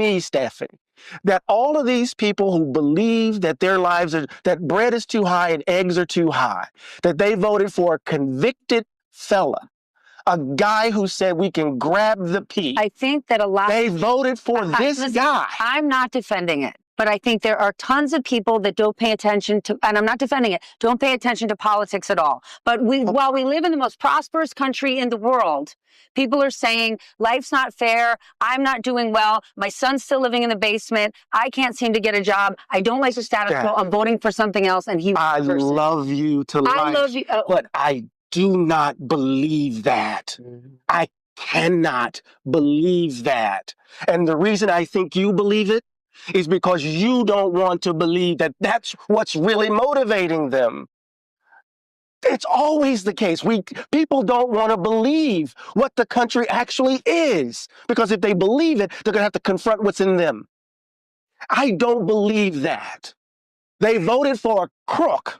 me, Stephanie, that all of these people who believe that their lives are, that bread is too high and eggs are too high, that they voted for a convicted fella, a guy who said we can grab the pea. I think that a lot. They voted for this guy. I'm not defending it, but I think there are tons of people that don't pay attention to, and I'm not defending it, don't pay attention to politics at all. But while we live in the most prosperous country in the world, people are saying life's not fair. I'm not doing well. My son's still living in the basement. I can't seem to get a job. I don't like the status quo. I'm voting for something else. And I love you to life. I love you. But I do not believe that. I cannot believe that. And the reason I think you believe it is because you don't want to believe that that's what's really motivating them. It's always the case. People don't want to believe what the country actually is, because if they believe it, they're going to have to confront what's in them. I don't believe that. They voted for a crook,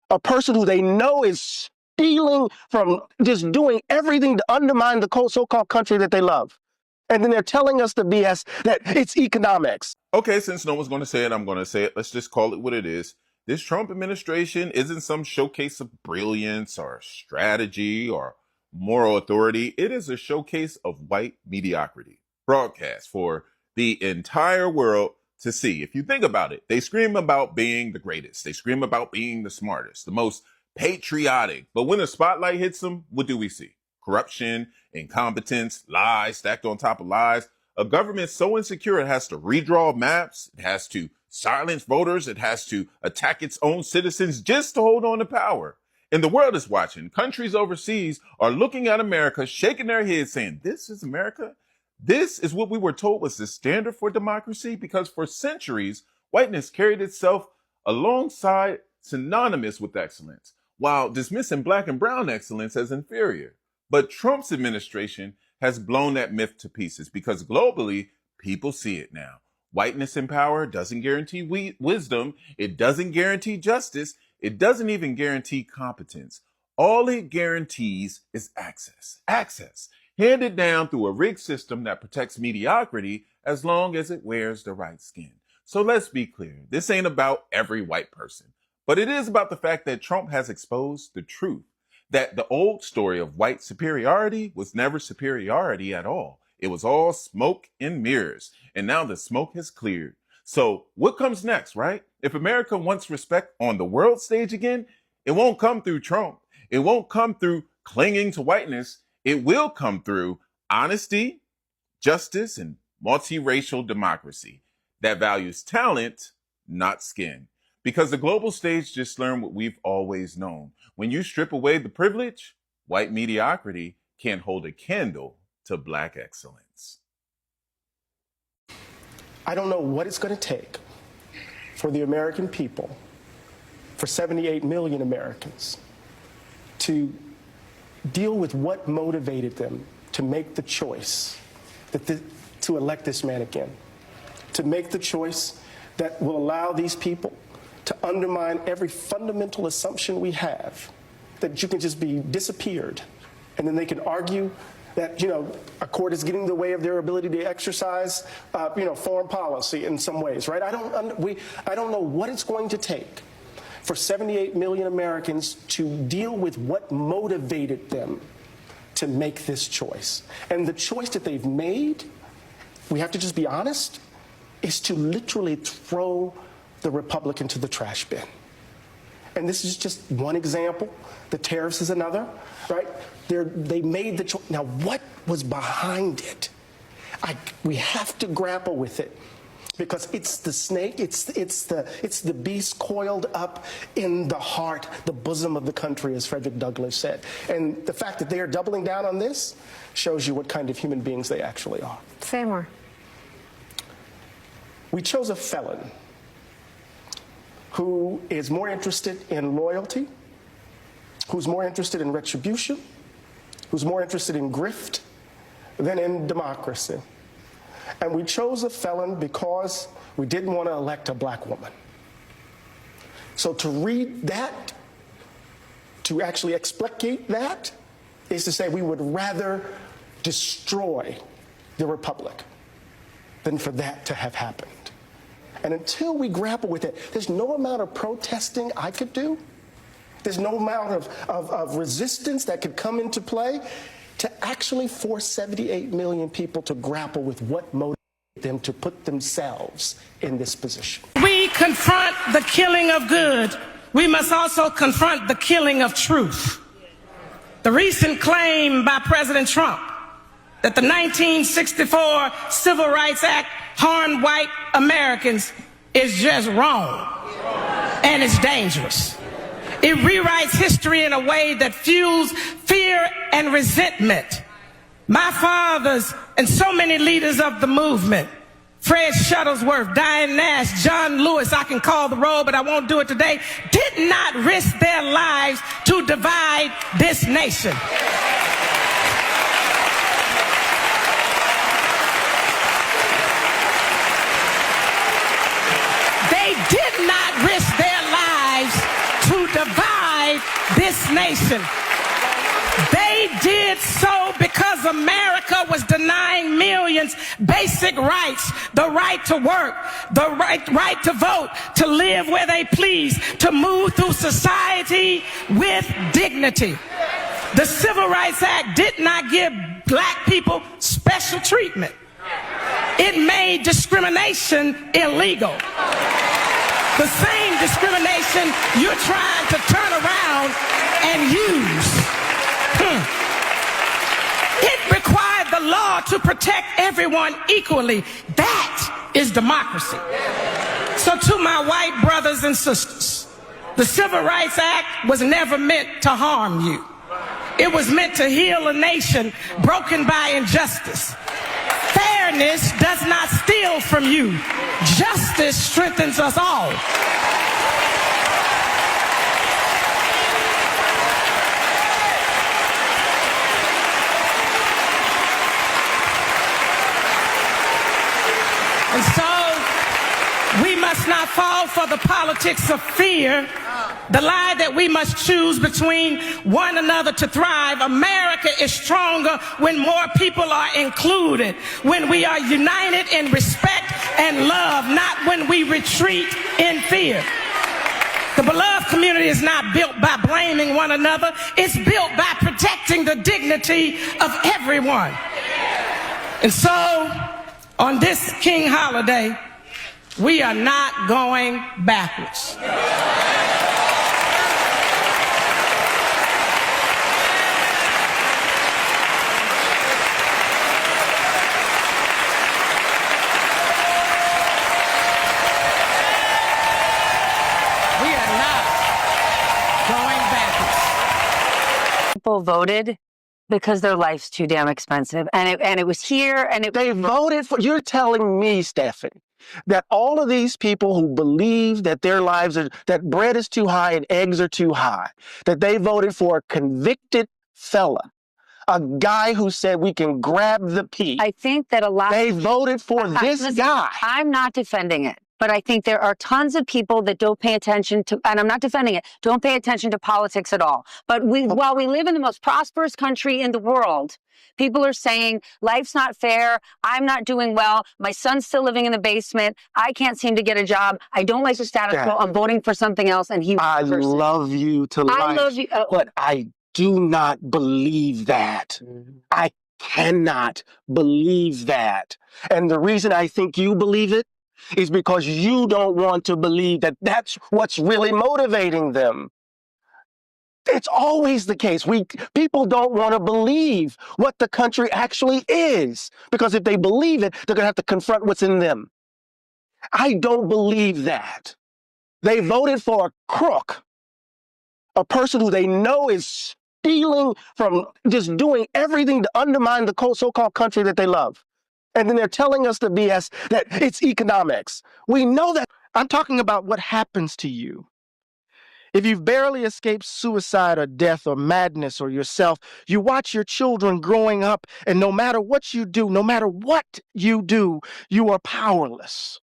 a person who they know is stealing from, just doing everything to undermine the so-called country that they love. And then they're telling us the BS that it's economics. Okay, since no one's going to say it, I'm going to say it. Let's just call it what it is. This Trump administration isn't some showcase of brilliance or strategy or moral authority. It is a showcase of white mediocrity, broadcast for the entire world to see. If you think about it, they scream about being the greatest. They scream about being the smartest, the most patriotic. But when the spotlight hits them, what do we see? Corruption, incompetence, lies stacked on top of lies. A government so insecure it has to redraw maps, it has to silence voters, it has to attack its own citizens just to hold on to power. And the world is watching. Countries overseas are looking at America, shaking their heads, saying, "This is America? This is what we were told was the standard for democracy?" Because for centuries, whiteness carried itself alongside, synonymous with excellence, while dismissing black and brown excellence as inferior. But Trump's administration has blown that myth to pieces, because globally, people see it now. Whiteness in power doesn't guarantee wisdom. It doesn't guarantee justice. It doesn't even guarantee competence. All it guarantees is access. Access, handed down through a rigged system that protects mediocrity as long as it wears the right skin. So let's be clear. This ain't about every white person, but it is about the fact that Trump has exposed the truth, that the old story of white superiority was never superiority at all. It was all smoke and mirrors. And now the smoke has cleared. So what comes next, right? If America wants respect on the world stage again, it won't come through Trump. It won't come through clinging to whiteness. It will come through honesty, justice, and multiracial democracy that values talent, not skin. Because the global stage just learned what we've always known. When you strip away the privilege, white mediocrity can't hold a candle to black excellence. I don't know what it's going to take for the American people, for 78 million Americans, to deal with what motivated them to make the choice to elect this man again, to make the choice that will allow these people to undermine every fundamental assumption we have, that you can just be disappeared, and then they can argue that, a court is getting in the way of their ability to exercise, foreign policy in some ways, right? I don't know what it's going to take for 78 million Americans to deal with what motivated them to make this choice. And the choice that they've made, we have to just be honest, is to literally throw the Republican to the trash bin. And this is just one example. The tariffs is another, right? They made the choice. Now, what was behind it? We have to grapple with it, because it's the snake, it's the beast coiled up in the heart, the bosom of the country, as Frederick Douglass said. And the fact that they are doubling down on this shows you what kind of human beings they actually are. Say more. We chose a felon who is more interested in loyalty, who's more interested in retribution, who's more interested in grift than in democracy. And we chose a felon because we didn't want to elect a black woman. So to read that, to actually explicate that, is to say we would rather destroy the republic than for that to have happened. And until we grapple with it, there's no amount of protesting I could do. There's no amount of resistance that could come into play to actually force 78 million people to grapple with what motivated them to put themselves in this position. We confront the killing of good. We must also confront the killing of truth. The recent claim by President Trump that the 1964 Civil Rights Act harmed white Americans is just wrong, and it's dangerous. It rewrites history in a way that fuels fear and resentment. My fathers and so many leaders of the movement, Fred Shuttlesworth, Diane Nash, John Lewis, I can call the roll, but I won't do it today, did not risk their lives to divide this nation. They did not risk their lives to divide this nation. They did so because America was denying millions basic rights, the right to work, the right to vote, to live where they please, to move through society with dignity. The Civil Rights Act did not give black people special treatment. It made discrimination illegal. The same discrimination you're trying to turn around and use. It required the law to protect everyone equally. That is democracy. So to my white brothers and sisters, the Civil Rights Act was never meant to harm you. It was meant to heal a nation broken by injustice. Fairness does not steal from you. Justice strengthens us all. And so we must not fall for the politics of fear, the lie that we must choose between one another to thrive. America is stronger when more people are included, when we are united in respect and love, not when we retreat in fear. The beloved community is not built by blaming one another. It's built by protecting the dignity of everyone. And so, on this King holiday, we are not going backwards. We are not going backwards. People voted because their life's too damn expensive. And it was here, and They voted for, you're telling me, Stephanie, that all of these people who believe that their lives are, that bread is too high and eggs are too high, that they voted for a convicted fella, a guy who said we can grab the pea. I think that a lot. They voted for this listen, guy. I'm not defending it, but I think there are tons of people that don't pay attention to, and I'm not defending it, don't pay attention to politics at all. But while we live in the most prosperous country in the world, people are saying, life's not fair, I'm not doing well, my son's still living in the basement, I can't seem to get a job, I don't like the status quo, I'm voting for something else, and I love you to life. I love you. But I do not believe that. I cannot believe that. And the reason I think you believe it is because you don't want to believe that that's what's really motivating them. It's always the case. People don't want to believe what the country actually is, because if they believe it, they're going to have to confront what's in them. I don't believe that. They voted for a crook, a person who they know is stealing from, just doing everything to undermine the so-called country that they love. And then they're telling us the BS that it's economics. We know that. I'm talking about what happens to you. If you've barely escaped suicide or death or madness or yourself, you watch your children growing up, and no matter what you do, you are powerless.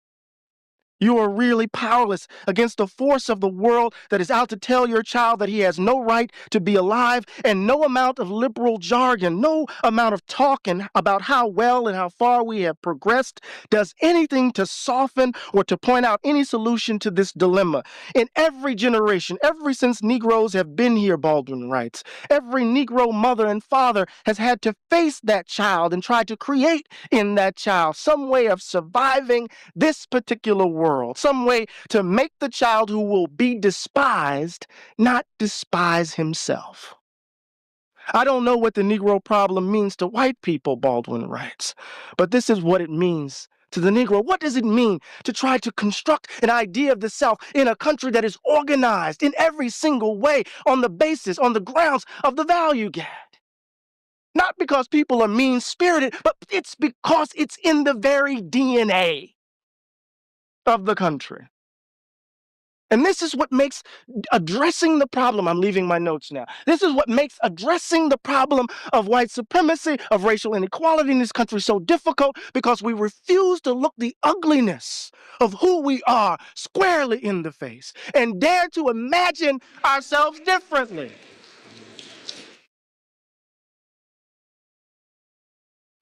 You are really powerless against the force of the world that is out to tell your child that he has no right to be alive, and no amount of liberal jargon, no amount of talking about how well and how far we have progressed does anything to soften or to point out any solution to this dilemma. In every generation, ever since Negroes have been here, Baldwin writes, every Negro mother and father has had to face that child and try to create in that child some way of surviving this particular world, some way to make the child who will be despised not despise himself. I don't know what the Negro problem means to white people, Baldwin writes, but this is what it means to the Negro. What does it mean to try to construct an idea of the self in a country that is organized in every single way on the basis, on the grounds of the value gap? Not because people are mean-spirited, but it's because it's in the very DNA of the country. And this is what makes addressing the problem, I'm leaving my notes now. This is what makes addressing the problem of white supremacy, of racial inequality in this country so difficult, because we refuse to look the ugliness of who we are squarely in the face and dare to imagine ourselves differently.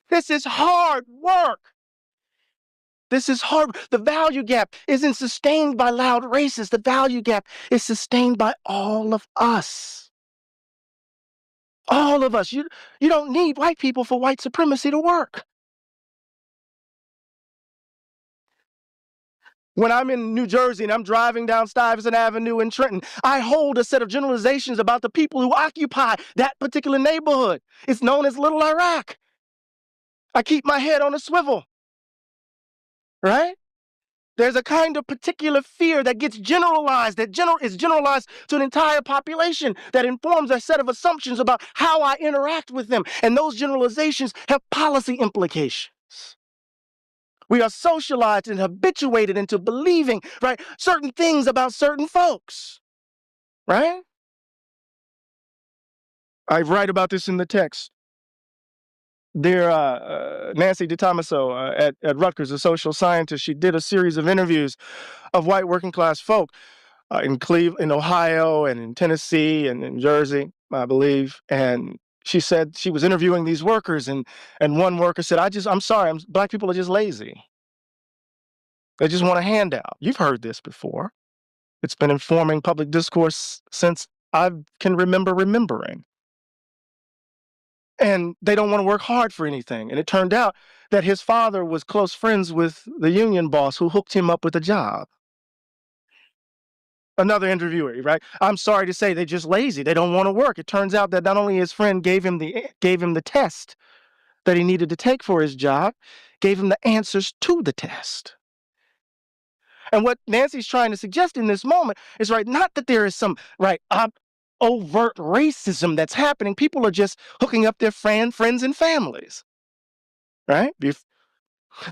This is hard work. This is hard. The value gap isn't sustained by loud racists. The value gap is sustained by all of us. All of us. You don't need white people for white supremacy to work. When I'm in New Jersey and I'm driving down Stuyvesant Avenue in Trenton, I hold a set of generalizations about the people who occupy that particular neighborhood. It's known as Little Iraq. I keep my head on a swivel, right? There's a kind of particular fear that gets generalized, that is generalized to an entire population, that informs a set of assumptions about how I interact with them. And those generalizations have policy implications. We are socialized and habituated into believing, right, certain things about certain folks, right? I write about this in the text. Nancy DeTomaso at Rutgers, a social scientist, she did a series of interviews of white working class folk in Ohio and in Tennessee and in Jersey, I believe. And she said she was interviewing these workers, and one worker said, I'm sorry, black people are just lazy. They just want a handout. You've heard this before. It's been informing public discourse since I can remembering. And they don't want to work hard for anything. And it turned out that his father was close friends with the union boss who hooked him up with a job. Another interviewer, right? I'm sorry to say they're just lazy. They don't want to work. It turns out that not only his friend gave him the test that he needed to take for his job, gave him the answers to the test. And what Nancy's trying to suggest in this moment is, right, not that there is some, right, overt racism that's happening. People are just hooking up their friends and families, right?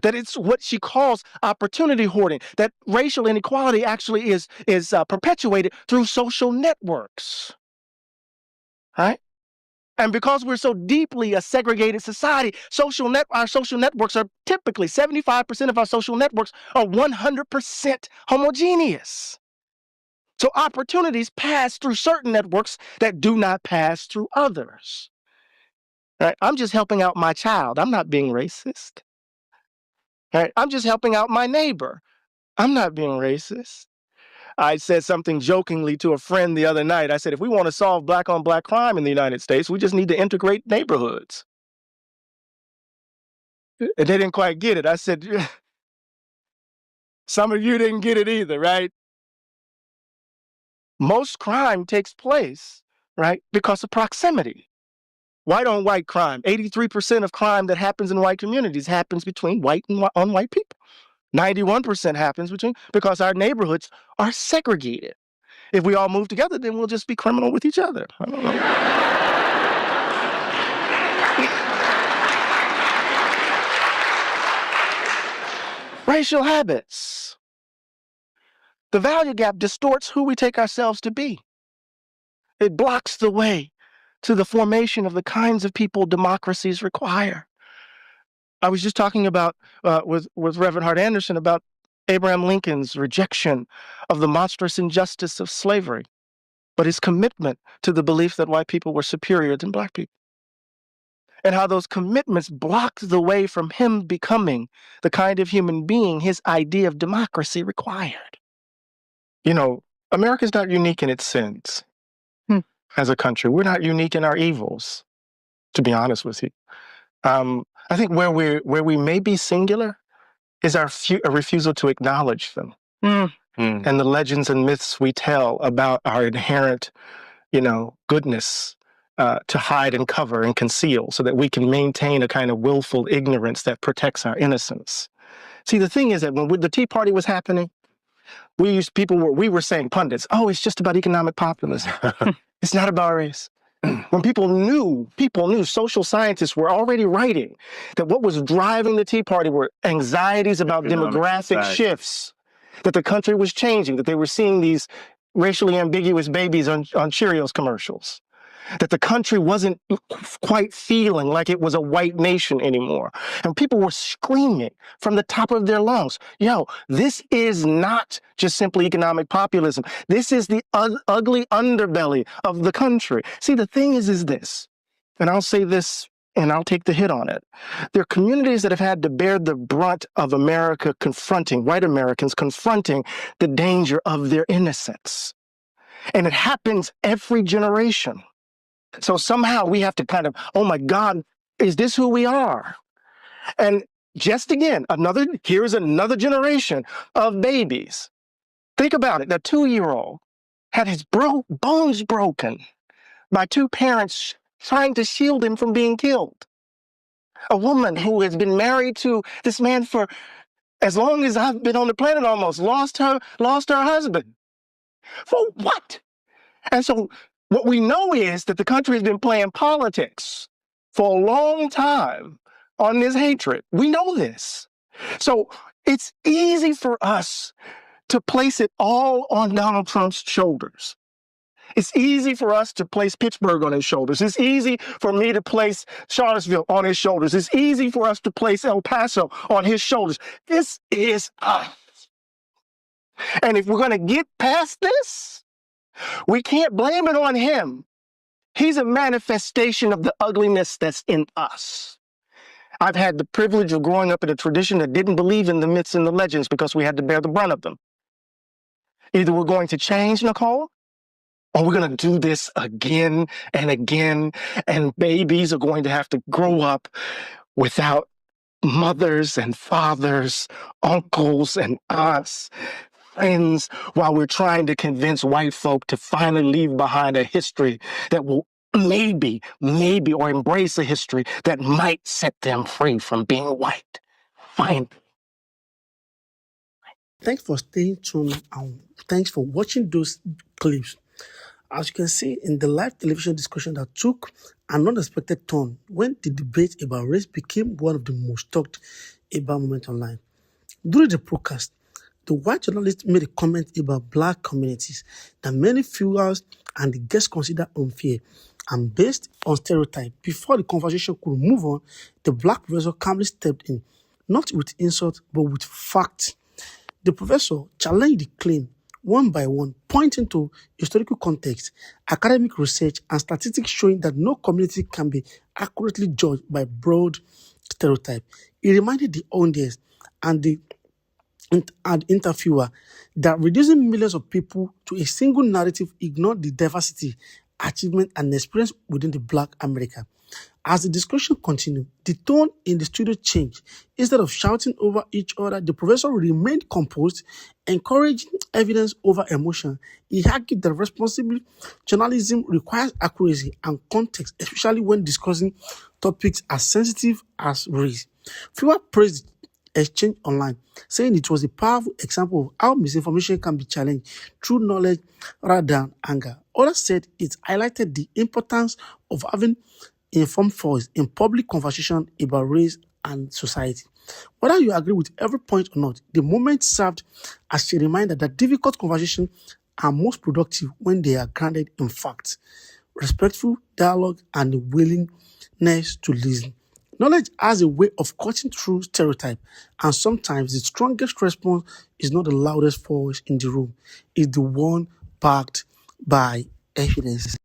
That it's what she calls opportunity hoarding, that racial inequality actually is perpetuated through social networks, right? And because we're so deeply a segregated society, our social networks are typically 75% of our social networks are 100% homogeneous. So opportunities pass through certain networks that do not pass through others. Right? I'm just helping out my child. I'm not being racist. Right? I'm just helping out my neighbor. I'm not being racist. I said something jokingly to a friend the other night. I said, if we want to solve black on black crime in the United States, we just need to integrate neighborhoods. And they didn't quite get it. I said, some of you didn't get it either, right? Most crime takes place, right, because of proximity. White on white crime. 83% of crime that happens in white communities happens between white and on white people. 91% happens because our neighborhoods are segregated. If we all move together, then we'll just be criminal with each other. I don't know. Racial habits. The value gap distorts who we take ourselves to be. It blocks the way to the formation of the kinds of people democracies require. I was just talking about with Reverend Hart Anderson about Abraham Lincoln's rejection of the monstrous injustice of slavery, but his commitment to the belief that white people were superior than black people. And how those commitments blocked the way from him becoming the kind of human being his idea of democracy required. You know, America's not unique in its sins as a country. We're not unique in our evils, to be honest with you. I think where we may be singular is our refusal to acknowledge them and the legends and myths we tell about our inherent, goodness to hide and cover and conceal so that we can maintain a kind of willful ignorance that protects our innocence. See, the thing is that when the Tea Party was happening, we were saying, pundits, oh, it's just about economic populism. It's not about race. When people knew, social scientists were already writing that what was driving the Tea Party were anxieties about demographic shifts, that the country was changing, that they were seeing these racially ambiguous babies on Cheerios commercials, that the country wasn't quite feeling like it was a white nation anymore. And people were screaming from the top of their lungs, yo, this is not just simply economic populism. This is the ugly underbelly of the country. See, the thing is this, and I'll say this and I'll take the hit on it. There are communities that have had to bear the brunt of America white Americans confronting the danger of their innocence. And it happens every generation. So somehow we have to kind of, oh my God, is this who we are? And just again, here's another generation of babies. Think about it. The 2-year-old had his bones broken by two parents trying to shield him from being killed. A woman who has been married to this man for as long as I've been on the planet almost, lost her husband. For what? And so what we know is that the country has been playing politics for a long time on this hatred. We know this. So it's easy for us to place it all on Donald Trump's shoulders. It's easy for us to place Pittsburgh on his shoulders. It's easy for me to place Charlottesville on his shoulders. It's easy for us to place El Paso on his shoulders. This is us. And if we're going to get past this, we can't blame it on him. He's a manifestation of the ugliness that's in us. I've had the privilege of growing up in a tradition that didn't believe in the myths and the legends because we had to bear the brunt of them. Either we're going to change, Nicole, or we're going to do this again and again, and babies are going to have to grow up without mothers and fathers, uncles and aunts, friends, while we're trying to convince white folk to finally leave behind a history that will maybe, or embrace a history that might set them free from being white. Finally. Thanks for staying tuned and thanks for watching those clips. As you can see in the live television discussion that took an unexpected turn when the debate about race became one of the most talked about moments online. During the broadcast, the white journalist made a comment about black communities that many viewers and the guests consider unfair and based on stereotype. Before the conversation could move on, the black professor calmly stepped in, not with insult, but with facts. The professor challenged the claim one by one, pointing to historical context, academic research, and statistics showing that no community can be accurately judged by broad stereotype. He reminded the audience and the interviewer that reducing millions of people to a single narrative ignored the diversity, achievement, and experience within the Black America. As the discussion continued, the tone in the studio changed. Instead of shouting over each other, the professor remained composed, encouraging evidence over emotion. He argued that responsible journalism requires accuracy and context, especially when discussing topics as sensitive as race. Fewer praised the exchange online, saying it was a powerful example of how misinformation can be challenged through knowledge rather than anger. Others said it highlighted the importance of having informed voice in public conversation about race and society. Whether you agree with every point or not, the moment served as a reminder that difficult conversations are most productive when they are grounded in facts, respectful dialogue, and the willingness to listen, Knowledge has a way of cutting through stereotype, and sometimes the strongest response is not the loudest voice in the room, it's the one backed by evidence.